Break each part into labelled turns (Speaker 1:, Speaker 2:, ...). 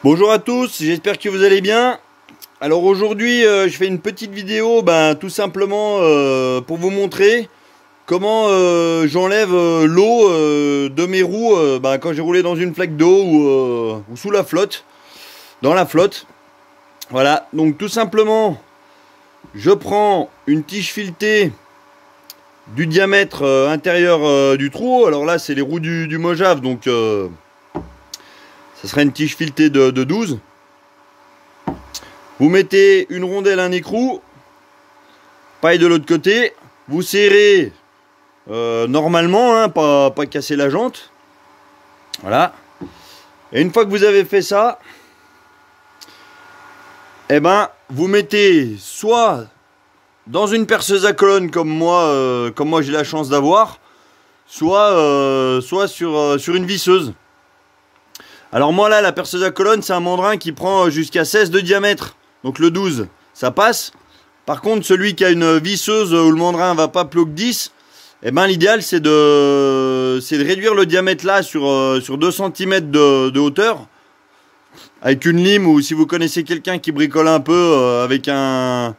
Speaker 1: Bonjour à tous, j'espère que vous allez bien. Alors aujourd'hui je fais une petite vidéo tout simplement pour vous montrer comment j'enlève l'eau de mes roues quand j'ai roulé dans une flaque d'eau ou sous la flotte, dans la flotte. Voilà, donc tout simplement je prends une tige filetée du diamètre intérieur du trou. Alors là c'est les roues du Mojave, donc ça serait une tige filetée de 12. Vous mettez une rondelle, un écrou, paille de l'autre côté. Vous serrez normalement, hein, pas casser la jante. Voilà. Et une fois que vous avez fait ça, vous mettez soit dans une perceuse à colonne comme moi j'ai la chance d'avoir, soit sur une visseuse. Alors moi là, la perceuse à colonne, c'est un mandrin qui prend jusqu'à 16 de diamètre. Donc le 12, ça passe. Par contre, celui qui a une visseuse où le mandrin va pas plus haut que 10, l'idéal c'est de réduire le diamètre là sur 2 cm de hauteur. Avec une lime, ou si vous connaissez quelqu'un qui bricole un peu avec un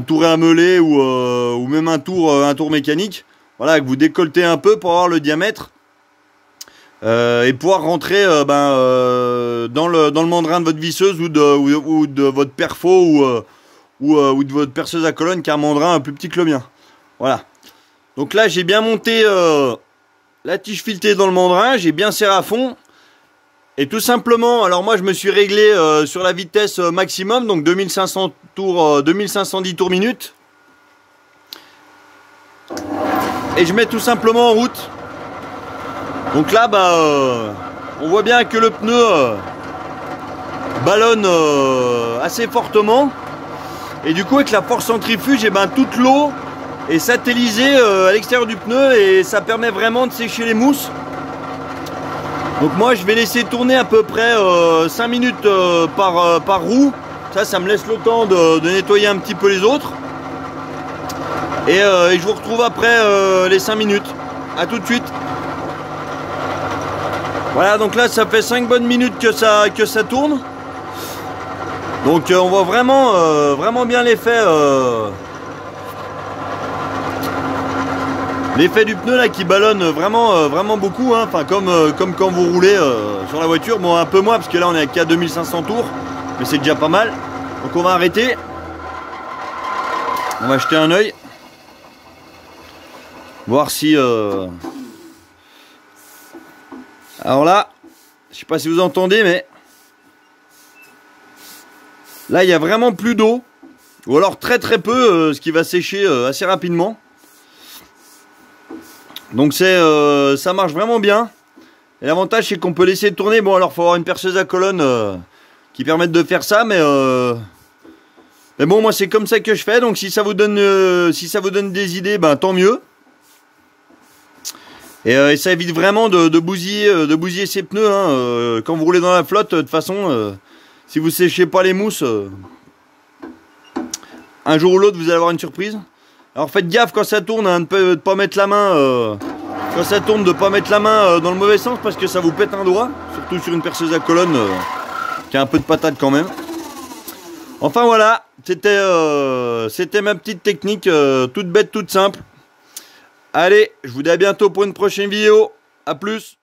Speaker 1: tour à meuler ou même un tour mécanique. Voilà, que vous décolletez un peu pour avoir le diamètre. Et pouvoir rentrer dans le mandrin de votre visseuse ou de votre perfo ou de votre perceuse à colonne qui a un mandrin plus petit que le mien. Voilà. Donc là j'ai bien monté la tige filetée dans le mandrin, j'ai bien serré à fond. Et tout simplement, alors moi je me suis réglé sur la vitesse maximum, donc 2500 tours, 2510 tours minute. Et je mets tout simplement en route. Donc là, on voit bien que le pneu ballonne assez fortement. Et du coup, avec la force centrifuge, toute l'eau est satellisée à l'extérieur du pneu et ça permet vraiment de sécher les mousses. Donc moi, je vais laisser tourner à peu près 5 minutes par roue. Ça me laisse le temps de nettoyer un petit peu les autres. Et je vous retrouve après les 5 minutes. A tout de suite. Voilà, donc là ça fait 5 bonnes minutes que ça tourne. Donc on voit vraiment bien l'effet du pneu là qui ballonne vraiment beaucoup, hein. Enfin comme quand vous roulez sur la voiture. Bon, un peu moins parce que là on est à 2500 tours, mais c'est déjà pas mal. Donc on va arrêter. On va jeter un œil. Voir si alors là, je sais pas si vous entendez, mais là il y a vraiment plus d'eau, ou alors très peu, ce qui va sécher assez rapidement. Donc ça marche vraiment bien. Et l'avantage c'est qu'on peut laisser tourner. Bon, alors faut avoir une perceuse à colonne qui permette de faire ça, mais bon, moi c'est comme ça que je fais. Donc si ça vous donne des idées, tant mieux. Et ça évite vraiment de bousiller ses pneus, hein. Quand vous roulez dans la flotte, de toute façon, si vous séchez pas les mousses, un jour ou l'autre vous allez avoir une surprise. Alors faites gaffe quand ça tourne, hein, de pas mettre la main quand ça tourne, de pas mettre la main dans le mauvais sens parce que ça vous pète un doigt, surtout sur une perceuse à colonne qui a un peu de patate quand même. Enfin voilà, c'était ma petite technique toute bête, toute simple. Allez, je vous dis à bientôt pour une prochaine vidéo. A plus.